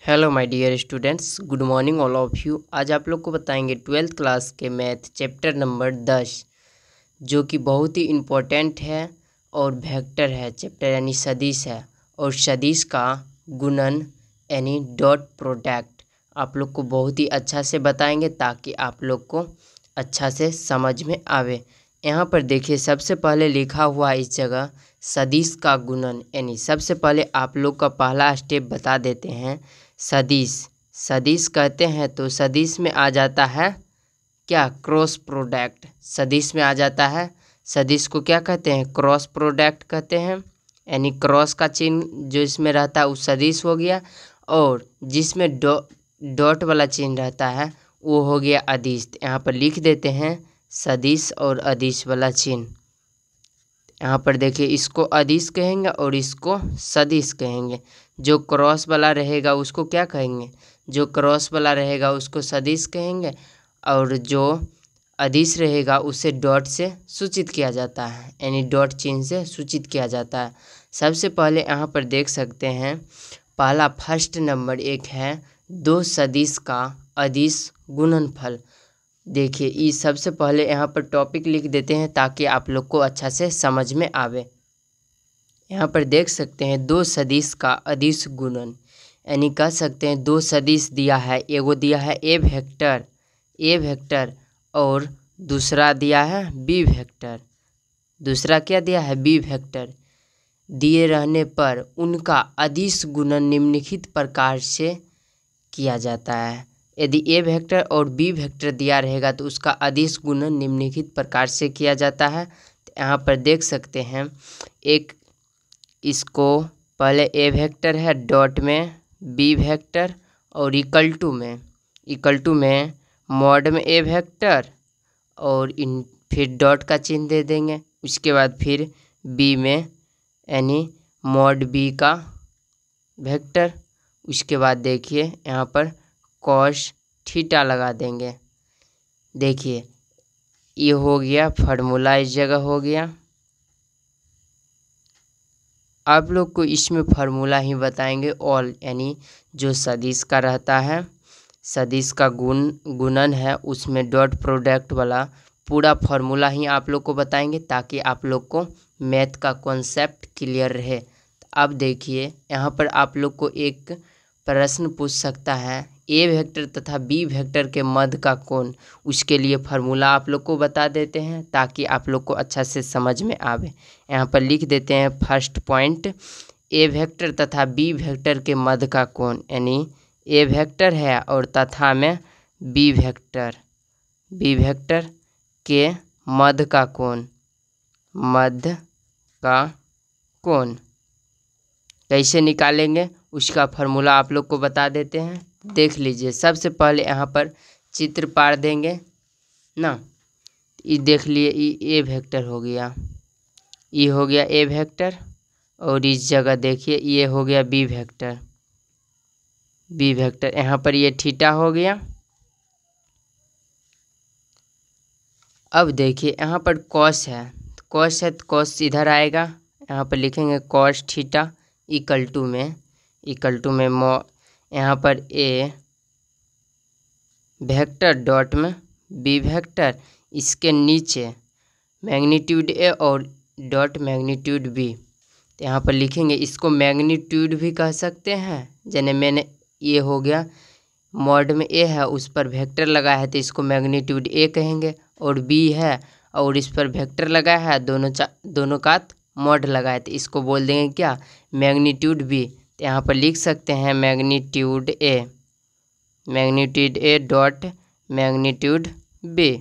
Hello my dear students, good morning all of you. आज आप लोग को बताएंगे 12th क्लास के मैथ चैप्टर नंबर 10, जो कि बहुत ही इम्पोर्टेंट है और वेक्टर है चैप्टर, यानी सदिश है। और सदिश का गुणन यानी डॉट प्रोडक्ट आप लोग को बहुत ही अच्छा से बताएंगे ताकि आप लोग को अच्छा से समझ में आवे। यहाँ पर देखिए, सबसे पहले लिखा हुआ इस जगह सदिश का गुणन, यानी सबसे पहले आप लोग का पहला स्टेप बता देते हैं। सदिश सदिश कहते हैं तो सदिश में आ जाता है क्या? Cross product. सदिश में आ जाता है, सदिश को क्या कहते हैं? क्रॉस प्रोडक्ट कहते हैं। यानी क्रॉस का चिन्ह जो इसमें रहता है वो सदिश हो गया, और जिसमें डॉट वाला चिन्ह रहता है वो हो गया अदिश। यहाँ पर लिख देते हैं सदिश और अदिश वाला चिन्ह। यहाँ पर देखिए, इसको अदिश कहेंगे और इसको सदिश कहेंगे। जो क्रॉस वाला रहेगा उसको क्या कहेंगे? जो क्रॉस वाला रहेगा उसको सदिश कहेंगे, और जो अदिश रहेगा उसे डॉट से सूचित किया जाता है, यानी डॉट चिन्ह से सूचित किया जाता है। सबसे पहले यहाँ पर देख सकते हैं, पहला फर्स्ट नंबर एक है दो सदिश का अदिश गुणनफल। देखिए, ये सबसे पहले यहाँ पर टॉपिक लिख देते हैं ताकि आप लोग को अच्छा से समझ में आवे। यहाँ पर देख सकते हैं दो सदिश का अदिश गुणन, यानी कह सकते हैं दो सदिश दिया है। एगो दिया है ए वेक्टर और दूसरा दिया है बी वेक्टर। दूसरा क्या दिया है? B vector. दिए रहने पर उनका अदिश गुणन निम्नलिखित प्रकार से किया जाता है। यदि ए वेक्टर और बी वेक्टर दिया रहेगा तो उसका अदिश गुणन निम्नलिखित प्रकार से किया जाता है। तो यहाँ पर देख सकते हैं, एक इसको पहले ए वेक्टर है डॉट में, बी वेक्टर और इक्वल टू में मॉड में ए वेक्टर, और इन फिर डॉट का चिन्ह दे देंगे। उसके बाद फिर बी में, यानी मॉड बी का वेक्टर। उसके बाद देखिए यहाँ पर कॉस थीटा लगा देंगे। देखिए, ये हो गया फार्मूला, इस जगह हो गया। आप लोग को इसमें फार्मूला ही बताएंगे ऑल, यानी जो सदिश का रहता है, सदिश का गुणन है, उसमें डॉट प्रोडक्ट वाला पूरा फार्मूला ही आप लोग को बताएंगे ताकि आप लोग को मैथ का कॉन्सेप्ट क्लियर रहे। अब देखिए, यहाँ पर आप लोग को एक प्रश्न पूछ सकता है, ए वेक्टर तथा बी वेक्टर के मध्य का कोण। उसके लिए फार्मूला आप लोग को बता देते हैं ताकि आप लोग को अच्छा से समझ में आवे। यहाँ पर लिख देते हैं फर्स्ट पॉइंट, ए वेक्टर तथा बी वेक्टर के मध्य का कोण, यानी ए वेक्टर है और तथा में बी वेक्टर के मध्य का कोण कैसे निकालेंगे उसका फार्मूला आप लोग को बता देते हैं। देख लीजिए, सबसे पहले यहाँ पर चित्र पार देंगे ना। ये देख लिए, ये ए वेक्टर हो गया, ये हो गया ए वेक्टर, और इस जगह देखिए ये हो गया बी वेक्टर। यहाँ पर ये थीटा हो गया। अब देखिए यहाँ पर कॉस है, तो कॉस इधर आएगा। यहाँ पर लिखेंगे कॉस थीटा इक्वल टू में यहाँ पर ए वेक्टर डॉट में बी वेक्टर, इसके नीचे मैग्नीट्यूड ए और डॉट मैग्नीट्यूड बी। तो यहाँ पर लिखेंगे, इसको मैग्नीट्यूड भी कह सकते हैं। जैसे मैंने ये हो गया मॉड में ए है, उस पर वेक्टर लगाया है तो इसको मैग्नीट्यूड ए कहेंगे, और बी है और इस पर वेक्टर लगाया है, दोनों का मॉड लगाया तो इसको बोल देंगे क्या? Magnitude B. तो यहाँ पर लिख सकते हैं magnitude A dot magnitude B.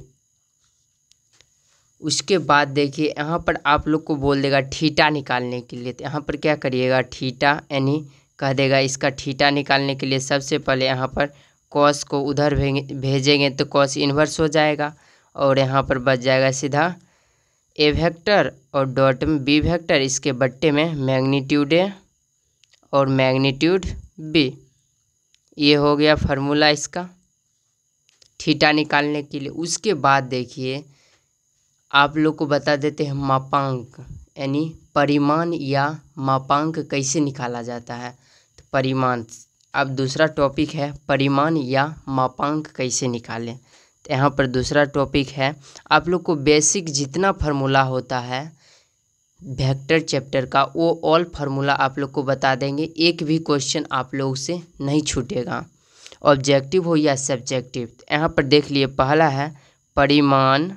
उसके बाद देखिए यहाँ पर आप लोग को बोल देगा थीटा निकालने के लिए। तो यहाँ पर क्या करिएगा, थीटा, यानी कह देगा इसका थीटा निकालने के लिए सबसे पहले यहाँ पर कॉस को उधर भेजेंगे तो कॉस इन्वर्स हो जाएगा, और यहाँ पर बच जाएगा सीधा ए वेक्टर और डॉट में बी वेक्टर, इसके बट्टे में मैग्नीट्यूड ए और मैग्नीट्यूड बी। ये हो गया फार्मूला इसका थीटा निकालने के लिए। उसके बाद देखिए आप लोग को बता देते हैं मापांक, यानी परिमाण या मापांक कैसे निकाला जाता है। तो परिमाण अब दूसरा टॉपिक है परिमाण या मापांक कैसे निकालें। तो यहाँ पर दूसरा टॉपिक है, आप लोग को बेसिक जितना फार्मूला होता है वेक्टर चैप्टर का वो ऑल फार्मूला आप लोग को बता देंगे। एक भी क्वेश्चन आप लोग से नहीं छूटेगा, ऑब्जेक्टिव हो या सब्जेक्टिव। यहाँ पर देख लिए, पहला है परिमाण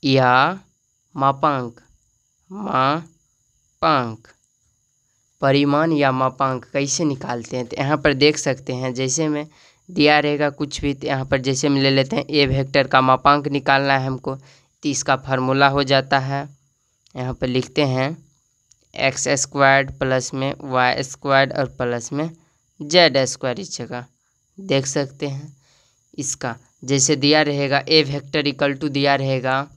या मापांक। परिमाण या मापांक कैसे निकालते हैं, तो यहाँ पर देख सकते हैं, जैसे में दिया रहेगा कुछ भी, तो यहाँ पर जैसे में ले लेते हैं ए वेक्टर का मापांक निकालना है हमको, तो इसका फार्मूला हो जाता है, यहाँ पर लिखते हैं एक्स स्क्वायर्ड प्लस में वाई स्क्वायर्ड और प्लस में जेड स्क्वायर। इस जगह देख सकते हैं इसका जैसे दिया रहेगा ए वेक्टर इक्वल टू दिया रहेगा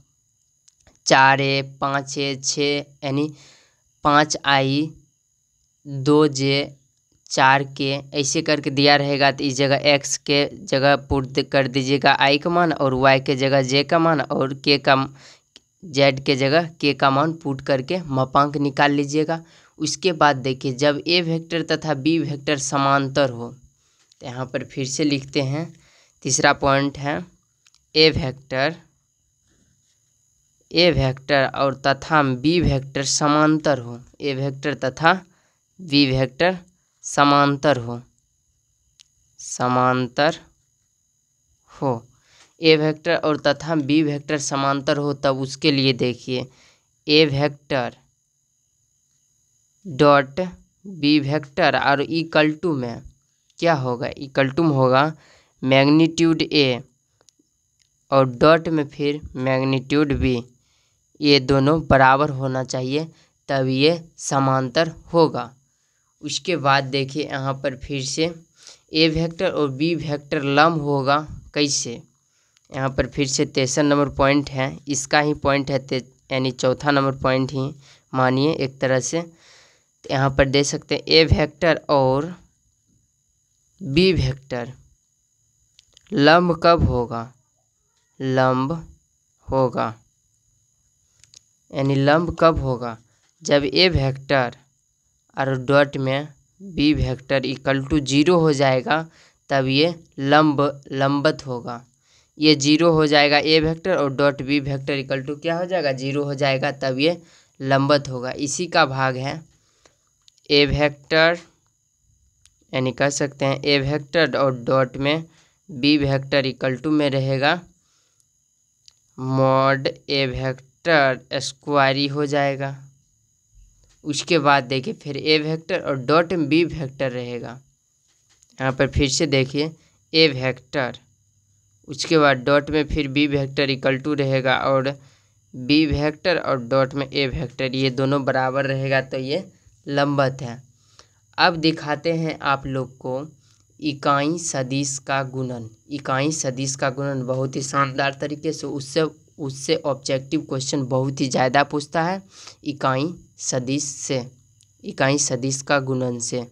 4a 5a 6 यानी 5i 2j 4k ऐसे करके दिया रहेगा। तो इस जगह x के जगह पुट कर दीजिएगा i का मान, और y के जगह j का मान, और z के जगह k का मान पुट करके मापांक निकाल लीजिएगा। उसके बाद देखिए, जब a वेक्टर तथा b वेक्टर समांतर हो, तो यहाँ पर फिर से लिखते हैं, तीसरा पॉइंट है a वेक्टर और तथा b वेक्टर समांतर हो। a वेक्टर तथा b वेक्टर समांतर हो ए वेक्टर और तथा बी वेक्टर समांतर हो, तब उसके लिए देखिए ए वेक्टर डॉट बी वेक्टर और इक्वल टू में क्या होगा, इक्वल टू में होगा मैग्नीट्यूड ए और डॉट में फिर मैग्नीट्यूड बी। ये दोनों बराबर होना चाहिए, तब ये समांतर होगा। उसके बाद देखिए यहाँ पर फिर से ए वेक्टर और बी वेक्टर लंब होगा कैसे। यहाँ पर फिर से 3 नंबर पॉइंट है, इसका ही पॉइंट है, यानी चौथा नंबर पॉइंट ही मानिए एक तरह से। तो यहाँ पर दे सकते हैं ए वेक्टर और बी वेक्टर लंब कब होगा, यानी लंब कब होगा, जब ए वेक्टर और डॉट में बी वेक्टर इक्वल टू 0 हो जाएगा, तब ये लंबत होगा। ये 0 हो जाएगा ए वेक्टर और dot B vector equal to क्या हो जाएगा, 0 हो जाएगा, तब ये लंबत होगा। इसी का भाग है ए वेक्टर, यानी कह सकते हैं ए वेक्टर और डॉट में बी वेक्टर इक्वल टू में रहेगा मॉड ए वेक्टर स्क्वायर ही हो जाएगा। उसके बाद देखिए फिर ए वेक्टर और डॉट में बी वेक्टर रहेगा। यहाँ पर फिर से देखिए ए वेक्टर, उसके बाद डॉट में फिर बी वेक्टर इक्वल टू रहेगा, और बी वेक्टर और डॉट में ए वेक्टर, ये दोनों बराबर रहेगा, तो ये लंबत है। अब दिखाते हैं आप लोग को इकाई सदिश का गुणन। इकाई सदिश का गुणन बहुत ही शानदार तरीके से, उससे ऑब्जेक्टिव क्वेश्चन बहुत ही ज़्यादा पूछता है इकाई सदिश का गुणन से।